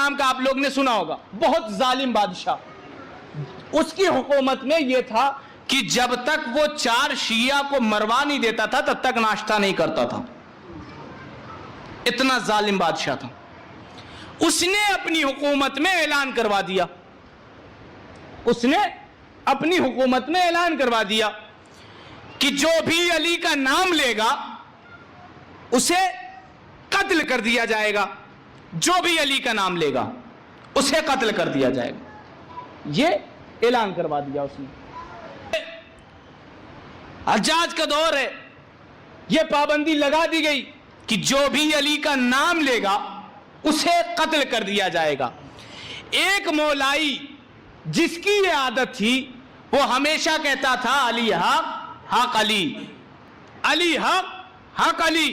نام کا آپ لوگ نے سنا ہوگا، بہت ظالم بادشاہ. اس کی حکومت میں یہ تھا کہ جب تک وہ 4 شیعہ کو مروا نہیں دیتا تھا تب تک ناشتہ نہیں کرتا تھا. اتنا ظالم بادشاہ تھا. اس نے اپنی حکومت میں اعلان کروا دیا، اس نے اپنی حکومت میں اعلان کروا دیا کہ جو بھی علی کا نام لے گا اسے قتل کر دیا جائے گا. جو بھی علی کا نام لے گا اسے قتل کر دیا جائے گا. یہ اعلان کروا دیا اس نے. حجاج کا دور ہے، یہ پابندی لگا دی گئی کہ جو بھی علی کا نام لے گا اسے قتل کر دیا جائے گا. ایک مولائی جس کی یہ عادت تھی وہ ہمیشہ کہتا تھا علی حق حق علی، علی حق حق علی.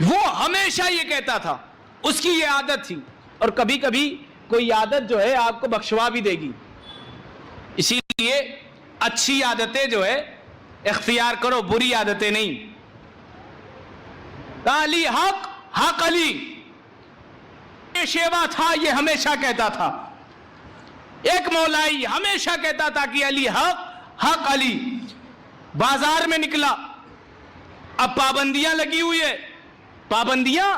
وہ ہمیشہ یہ کہتا تھا، اس کی یہ عادت تھی. اور کبھی کبھی کوئی عادت جو ہے آپ کو بخشوا بھی دے گی. اسی لیے اچھی عادتیں جو ہے اختیار کرو، بری عادتیں نہیں. علی حق حق علی یہ شیوا تھا، یہ ہمیشہ کہتا تھا. ایک مولائی ہمیشہ کہتا تھا کہ علی حق حق علی. بازار میں نکلا، اب پابندیاں لگی ہوئی ہے، پابندیاں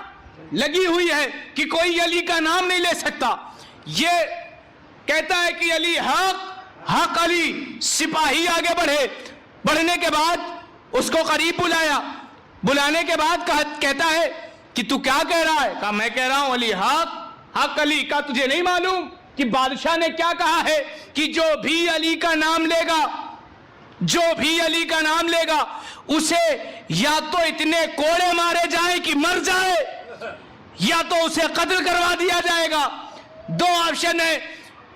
لگی ہوئی ہے کہ کوئی علی کا نام نہیں لے سکتا. یہ کہتا ہے کہ علی حق حق علی. سپاہی آگے بڑھے، بڑھنے کے بعد اس کو قریب بلایا. بلانے کے بعد کہتا ہے کہ تو کیا کہہ رہا ہے؟ کہا میں کہہ رہا ہوں علی حق حق علی. کہا تجھے نہیں معلوم کہ بادشاہ نے کیا کہا ہے کہ جو بھی علی کا نام لے گا، جو بھی علی کا نام لے گا اسے یا تو اتنے کوڑے مارے جائیں کہ مر جائے، یا تو اسے قتل کروا دیا جائے گا. 2 آپشن ہے.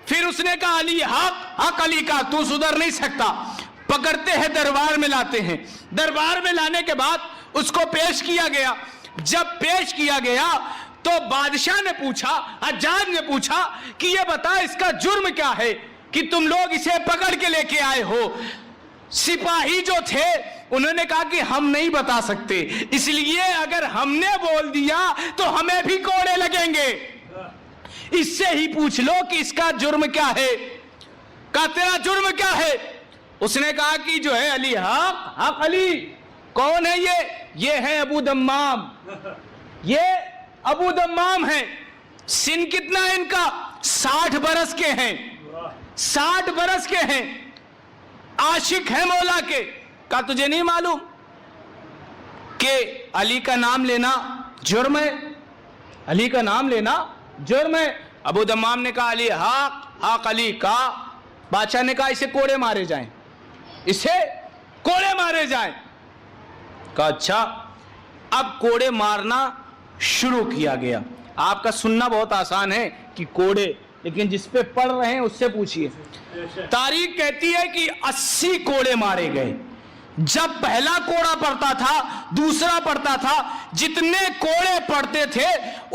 پھر اس نے کہا علی حق حق علی. کا تو سدھر نہیں سکتا. پکڑتے ہیں، دربار میں لاتے ہیں. دربار میں لانے کے بعد اس کو پیش کیا گیا. جب پیش کیا گیا تو بادشاہ نے پوچھا، حجاج نے پوچھا کہ یہ بتا اس کا جرم کیا ہے کہ تم لوگ اسے پکڑ کے لے کے آئے ہو. سپاہی جو تھے انہوں نے کہا کہ ہم نہیں بتا سکتے، اس لیے اگر ہم نے بول دیا تو ہمیں بھی کوڑے لگیں گے. اس سے ہی پوچھ لو کہ اس کا جرم کیا ہے. کہا تیرا جرم کیا ہے؟ اس نے کہا کہ جو ہے علی حق حق علی. کون ہے یہ ہے ابو دمام. یہ ابو دمام ہے. سن کتنا ہے ان کا؟ 60 برس کے ہیں. 60 برس کے ہیں. عاشق ہے مولا کے. کہا تجھے نہیں معلوم کہ علی کا نام لینا جرم ہے؟ علی کا نام لینا جرم ہے. ابو دمام نے کہا علی حق حق علی. کہا بادشاہ نے کہا اسے کوڑے مارے جائیں، اسے کوڑے مارے جائیں. کہا اچھا. اب کوڑے مارنا شروع کیا گیا. آپ کا سننا بہت آسان ہے کہ کوڑے، لیکن جس پہ پڑھ رہے ہیں اس سے پوچھئے. تاریخ کہتی ہے کہ 80 کوڑے مارے گئے. جب پہلا کوڑا پڑتا تھا، دوسرا پڑتا تھا، جتنے کوڑے پڑتے تھے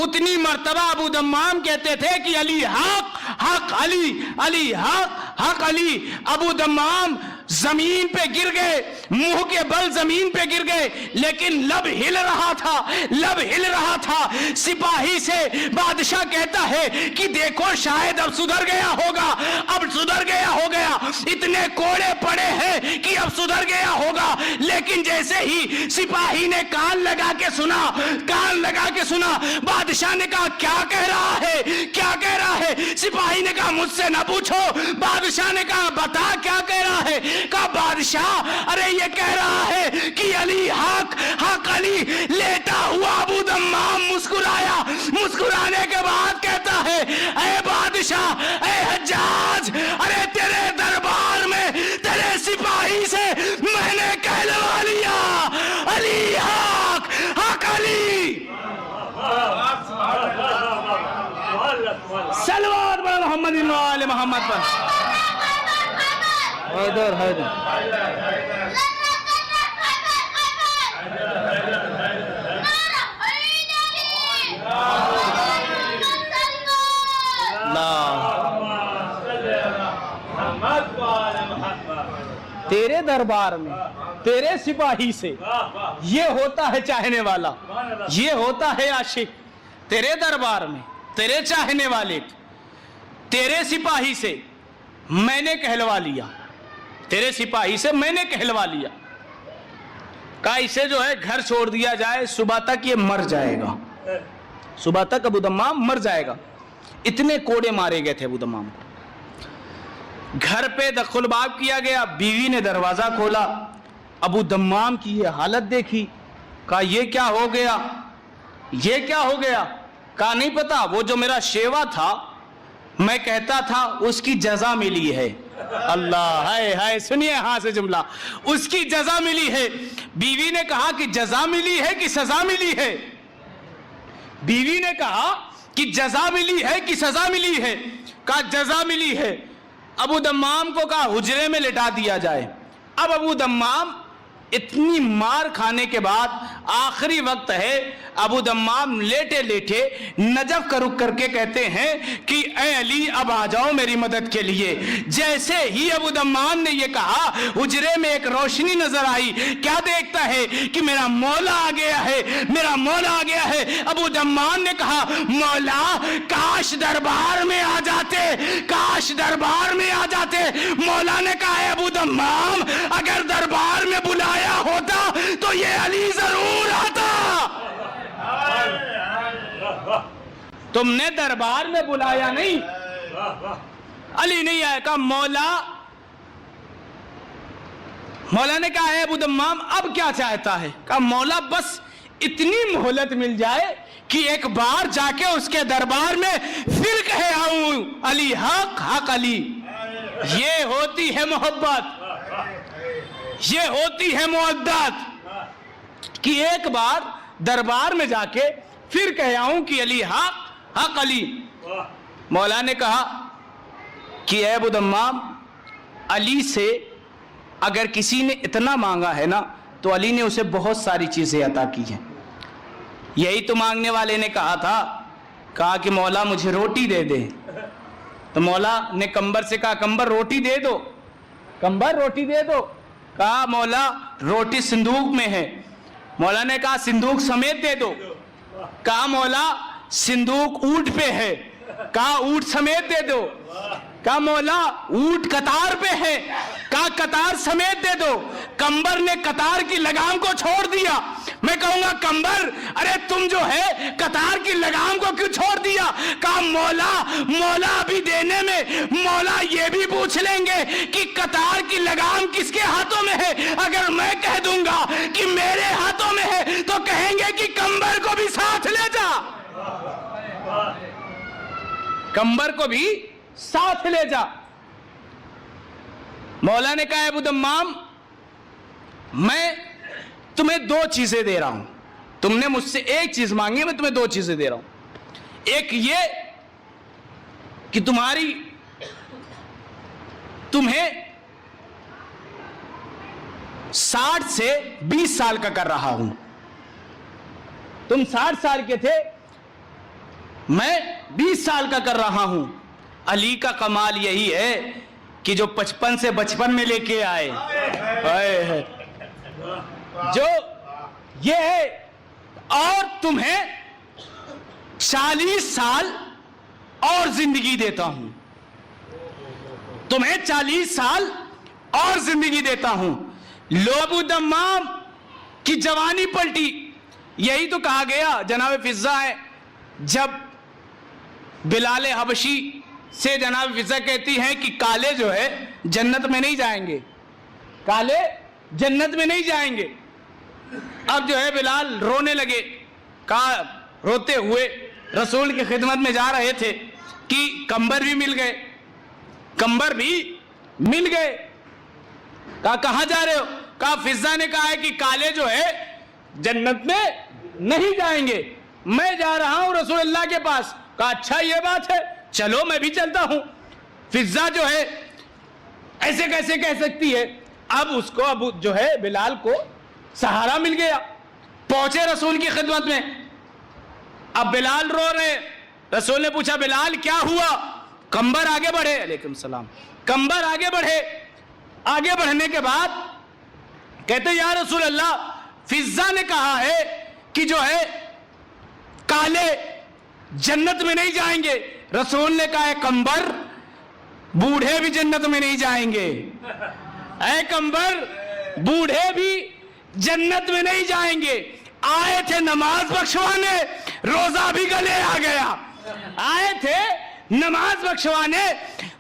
اتنی مرتبہ ابو دمام کہتے تھے کہ علی حق حق علی علی حق حق علی. ابو دمام زمین پہ گر گئے، منہ کے بل زمین پہ گر گئے، لیکن لب ہل رہا تھا، لب ہل رہا تھا. سپاہی سے بادشاہ کہتا ہے کہ دیکھو شاید اب سدھر گیا ہوگا، اب سدھر گیا ہو گیا، اتنے کوڑے پڑے ہیں کہ اب سدھر گیا ہوگا. لیکن جیسے ہی سپاہی نے کان لگا کے سنا، کان لگا کے سنا، بادشاہ نے کہا کیا کہہ رہا ہے، کیا کہہ رہا ہے؟ سپاہی نے کہا مجھ سے نہ پوچھو. بادشاہ نے کہا بتا کیا کہہ رہا ہے. کہا بادشاہ ارے یہ کہہ رہا ہے کہ علی حق حق علی. لیٹا ہوا ابو دمام مسکرایا. مسکرانے کے بعد کہتا ہے اے بادشاہ، اے حجاج، ارے تیرے دربار میں تیرے سپاہی سے میں نے کہلوا لیا علی حق حق علی. صلوات بر محمد و آل محمد پر. حیدر حیدر تیرے دربار میں تیرے سپاہی سے یہ ہوتا ہے چاہنے والا، یہ ہوتا ہے عاشق. तेरे दरबार में तेरे चाहने वाले तेरे सिपाही से मैंने कहलवा लिया, तेरे सिपाही से मैंने कहलवा लिया। कहा इसे जो है घर छोड़ दिया जाए, सुबह तक ये मर जाएगा, सुबह तक अबू दम्माम मर जाएगा। इतने कोड़े मारे गए थे अबू दम्माम को। घर पे दखलबाब किया गया, बीवी ने दरवाजा खोला, अबू दम्माम की ये हालत देखी। कहा ये क्या हो गया, ये क्या हो गया? कहा नहीं पता, वो जो मेरा शेवा था मैं कहता था उसकी जजा मिली है। अल्लाह, हाय हाय, सुनिए यहां से जुमला, उसकी जजा मिली है। बीवी ने कहा कि जजा मिली है कि सजा मिली है? बीवी ने कहा कि जजा मिली है कि सजा मिली है? कहा जजा मिली है। अबू दम्माम को कहा हुजरे में लिटा दिया जाए। अब अबू दम्माम इतनी मार खाने के बाद आखिरी वक्त है, अबू दम्माम लेटे लेटे नजफ का रुख करके कहते हैं कि ए अली अब आ जाओ मेरी मदद के लिए। जैसे ही अबू दम्माम ने ये कहा, हुजरे में एक रोशनी नजर आई। क्या देखता है कि मेरा मौला आ गया है, मेरा मौला आ गया है। अबू दम्माम ने कहा मौला काश दरबार में आ जाते, काश दरबार में आ जाते। मौला ने कहा है अबू दम्माम अगर दरबार में बुलाया होता तो ये अली जरूर आता। तुमने दरबार में बुलाया नहीं, अली नहीं आया। कहा मौला ने कहा है अबू दम्माम अब क्या चाहता है? कहा मौला बस इतनी मोहलत मिल जाए कि एक बार जाके उसके दरबार में फिर कहे आऊं अली हक हक अली। ये होती है मोहब्बत, ये होती है मुअद्दत कि एक बार दरबार में जाके फिर कह आऊं कि अली हक हक अली। मौला ने कहा कि अबू दम्माम अली से अगर किसी ने इतना मांगा है ना तो अली ने उसे बहुत सारी चीजें अता की हैं। यही तो मांगने वाले ने कहा कि मौला मुझे रोटी दे दे। तो मौला ने कंबर से कहा कंबर रोटी दे दो, कंबर रोटी दे दो। कहा मौला रोटी सिंदूक में है। मौला ने कहा सिंदूक समेत दे दो। कहा मौला सिंदूक ऊंट पे है। कहा ऊंट समेत दे दो। कहा मौला ऊंट कतार पे है। कहा कतार समेत दे दो। कंबर ने कतार की लगाम को छोड़ दिया। मैं कहूंगा कंबर अरे तुम जो है कतार की लगाम को क्यों छोड़ दिया? कहा मौला अभी देने में मौला ये भी पूछ लेंगे कि कतार की लगाम किसके हाथों में है। अगर मैं कह दूंगा कि मेरे हाथों में है तो कहेंगे कि कंबर को भी साथ ले जा, कंबर को भी साथ ले जा। मौला ने कहा अबू दम्माम मैं तुम्हें दो चीजें दे रहा हूं, तुमने मुझसे एक चीज मांगी, मैं तुम्हें दो चीजें दे रहा हूं। एक ये कि तुम्हें 60 से 20 साल का कर रहा हूं। तुम 60 साल के थे, मैं 20 साल का कर रहा हूं। अली का कमाल यही है कि जो 55 से बचपन में लेके आए जो ये है, और तुम्हें 40 साल और जिंदगी देता हूं, तुम्हें 40 साल और जिंदगी देता हूं। लो अबू दम्माम की जवानी पलटी। यही तो कहा गया जनाब फिजा है, जब बिलाल हबशी से जनाब फिजा कहती हैं कि काले जो है जन्नत में नहीं जाएंगे, काले जन्नत में नहीं जाएंगे। अब जो है बिलाल रोने लगे। कहा रोते हुए रसूल की खिदमत में जा रहे थे कि कंबर भी मिल गए, कंबर भी मिल गए। कहा कहां जा रहे हो? कहा फिजा ने कहा है कि काले जो है जन्नत में नहीं जाएंगे, मैं जा रहा हूं रसूलुल्लाह के पास। कहा अच्छा ये बात है, चलो मैं भी चलता हूं। फिजा जो है ऐसे कैसे कह सकती है? अब उसको अब जो है बिलाल को सहारा मिल गया, पहुंचे रसूल की खिदमत में। अब बिलाल रो रहे, रसूल ने पूछा बिलाल क्या हुआ? कंबर आगे बढ़े, अलैकुम सलाम, कंबर आगे बढ़े। आगे बढ़ने के बाद कहते या रसूल अल्लाह फिजा ने कहा है कि जो है काले जन्नत में नहीं जाएंगे। रसूल ने कहा, कंबर, बूढ़े भी जन्नत में नहीं जाएंगे। ऐ कंबर, बूढ़े भी जन्नत में नहीं जाएंगे। आए थे नमाज बख्शवाने, रोजा भी गले आ गया। आए थे नमाज बख्शवाने,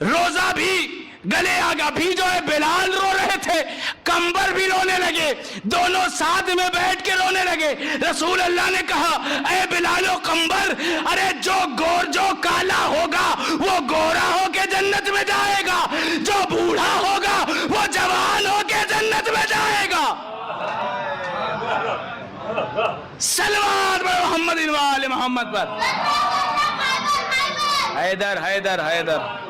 रोजा भी गले आ गया। भी जो है बिलाल रो रहे थे, कंबर भी रोने लगे, दोनों साथ में बैठ के रोने लगे। रसूल अल्लाह ने कहा, ऐ बिलालो कंबर, अरे जो काला होगा वो गोरा होके जन्नत में जाएगा, जो बूढ़ा होगा वो जवान होके जन्नत में जाएगा। सलवात मोहम्मद वाले मोहम्मद पर। हैदर हैदर हैदर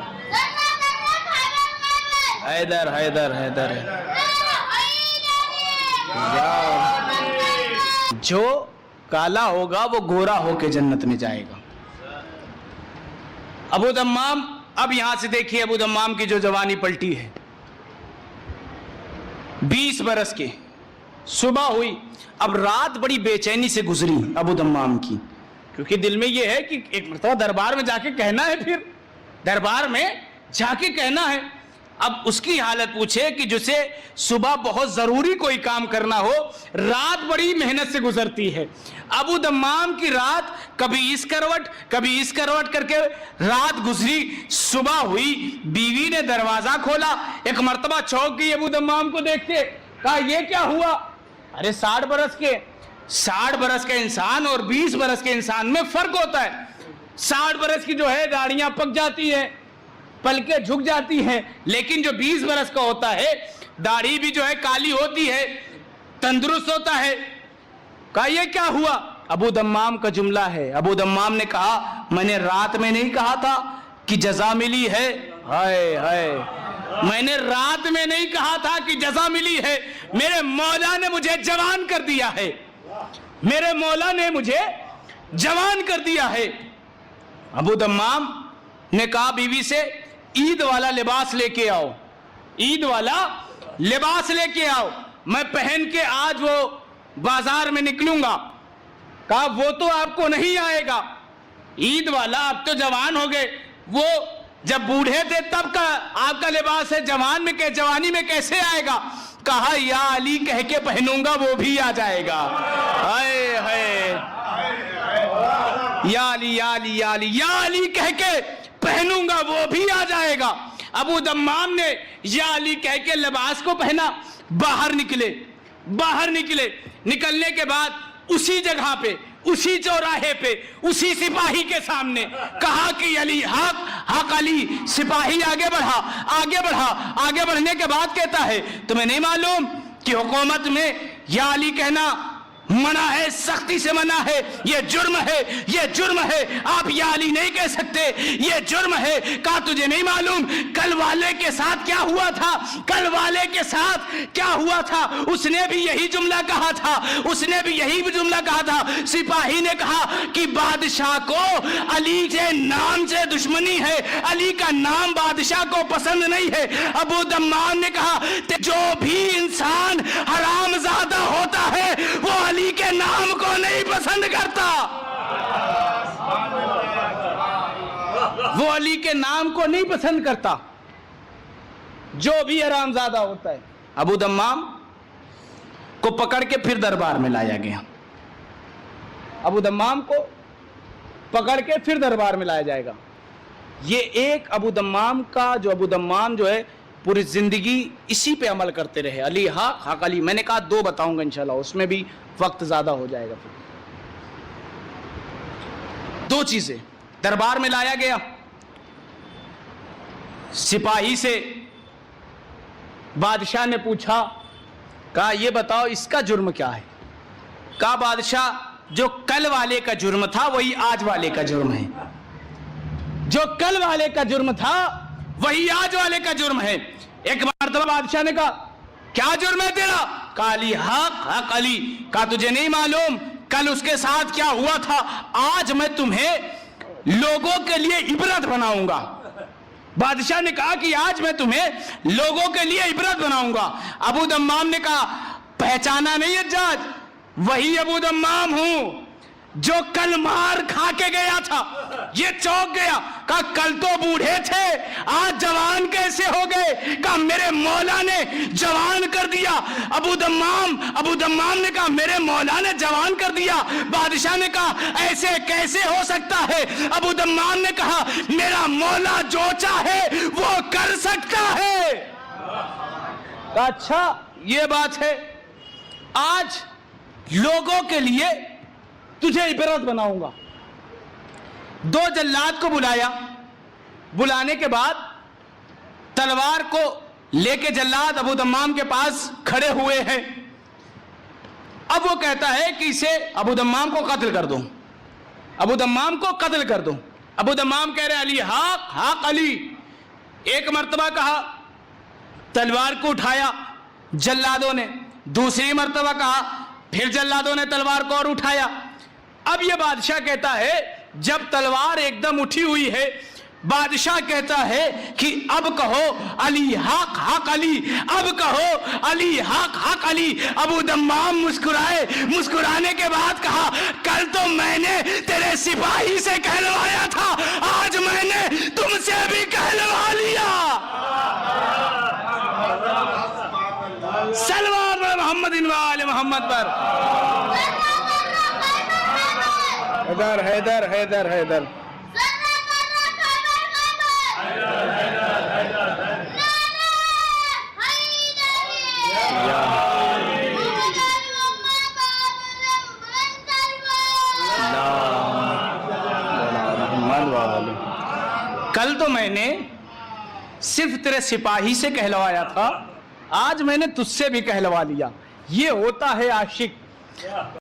हैदर हैदर हैदर। जो काला होगा वो गोरा होके जन्नत में जाएगा। अबू दम्माम, अब यहां से देखिए अबू दम्माम की जो जवानी पलटी है। 20 बरस के, सुबह हुई, अब रात बड़ी बेचैनी से गुजरी अबू दम्माम की, क्योंकि दिल में ये है कि एक मरतबा दरबार में जाके कहना है, फिर दरबार में जाके कहना है। अब उसकी हालत पूछे कि जिसे सुबह बहुत जरूरी कोई काम करना हो, रात बड़ी मेहनत से गुजरती है। अबू दम्माम की रात कभी इस करवट करके रात गुजरी। सुबह हुई, बीवी ने दरवाजा खोला, एक मर्तबा चौंक गई अबू दम्माम को देखते, कहा ये क्या हुआ? अरे 60 बरस के इंसान और 20 बरस के इंसान में फर्क होता है। 60 बरस की जो है दाढ़ियां पक जाती है, पलकें झुक जाती हैं, लेकिन जो 20 बरस का होता है दाढ़ी भी जो है काली होती है, तंदुरुस्त होता है। कहा ये क्या हुआ? अबू दम्माम का जुमला है। अबू दम्माम ने कहा, मैंने रात में नहीं कहा था कि जजा मिली है? हाय हाय, मैंने रात में नहीं कहा था कि जजा मिली है। मेरे मौला ने मुझे जवान कर दिया है, मेरे मौला ने मुझे जवान कर दिया है। अबू दम्माम ने कहा बीवी से, ईद वाला लिबास लेके आओ, ईद वाला लिबास लेके आओ, मैं पहन के आज वो बाजार में निकलूंगा। कहा वो तो आपको नहीं आएगा, ईद वाला, आप तो जवान हो गए, वो जब बूढ़े थे तब का आपका लिबास है, जवानी में कैसे आएगा? कहा या अली कह के पहनूंगा वो भी आ जाएगा। हाय हाय, या अली या अली या अली, या अली कह के पहनूंगा वो भी आ जाएगा। अबू दम्माम ने या अली कह के लिबास को पहना, बाहर निकले। निकलने के बाद उसी जगह पे, उसी चौराहे पे, उसी सिपाही के सामने कहा कि अली हक अली। सिपाही आगे बढ़ने के बाद कहता है, तुम्हें नहीं मालूम कि हुकूमत में या अली कहना मना है, सख्ती से मना है, ये जुर्म है, आप या अली नहीं कह सकते, ये जुर्म है। कहा तुझे नहीं मालूम कल वाले के साथ क्या हुआ था? उसने भी यही जुमला कहा था, सिपाही ने कहा कि बादशाह को अली के नाम से दुश्मनी है, अली का नाम बादशाह को पसंद नहीं है। अबू दम्माम ने कहा, जो भी इंसान हरामजादा होता है वो अली के नाम को नहीं पसंद करता, वो अली के नाम को नहीं पसंद करता, जो भी हरामजादा होता है। अबू दम्माम को पकड़ के फिर दरबार में लाया गया। अबू दम्माम को पकड़ के फिर दरबार में लाया जाएगा। ये एक अबू दम्माम का, जो अबू दम्माम जो है पूरी जिंदगी इसी पे अमल करते रहे, अली हक अली। मैंने कहा 2 बताऊंगा इंशाल्लाह, उसमें भी वक्त ज्यादा हो जाएगा। फिर 2 चीजें, दरबार में लाया गया, सिपाही से बादशाह ने पूछा, कहा ये बताओ इसका जुर्म क्या है? कहा बादशाह जो कल वाले का जुर्म था वही आज वाले का जुर्म है, जो कल वाले का जुर्म था वही आज वाले का जुर्म है। एक मर्तबा बादशाह ने कहा क्या जुर्म है तेरा? कहा अली हक अली। कहा तुझे नहीं मालूम कल उसके साथ क्या हुआ था? आज मैं तुम्हें लोगों के लिए इबरत बनाऊंगा। बादशाह ने कहा कि आज मैं तुम्हें लोगों के लिए इबरत बनाऊंगा। अबू दम्माम ने कहा पहचाना नहीं अज्जाज, वही अबू दम्माम हूं जो कल मार खा के गया था ये चौंक गया, कहा कल तो बूढ़े थे आज जवान कैसे हो गए, कहा मेरे मौला ने जवान कर दिया। अबू दम्माम ने कहा मेरे मौला ने जवान कर दिया। बादशाह ने कहा ऐसे कैसे हो सकता है। अबू दम्माम ने कहा मेरा मौला जो चाहे वो कर सकता है। कहा अच्छा ये बात है, आज लोगों के लिए तुझे इबरत बनाऊंगा। दो जल्लाद को बुलाया, बुलाने के बाद तलवार को लेके जल्लाद अबू दम्माम के पास खड़े हुए हैं। अब वो कहता है कि इसे अबू दम्माम को कत्ल कर दो, अबू दम्माम को कत्ल कर दो। अबू दम्माम कह रहे अली हक हक अली। एक मर्तबा कहा, तलवार को उठाया जल्लादों ने, दूसरी मर्तबा कहा, फिर जल्लादों ने तलवार को और उठाया। अब ये बादशाह कहता है जब तलवार एकदम उठी हुई है, बादशाह कहता है कि अब कहो अली हक हक अली, अब कहो अली हक हक अली। अबू दम्माम मुस्कुराए, मुस्कुराने के बाद कहा कल तो मैंने तेरे सिपाही से कहलवाया था, आज मैंने तुमसे भी कहलवा लिया। सल्लल्लाहु मोहम्मद वाले मोहम्मद पर। हैदर हैदर हैदर हैदर कल तो मैंने सिर्फ तेरे सिपाही से कहलवाया था, आज मैंने तुझसे भी कहलवा लिया। ये होता है आशिक।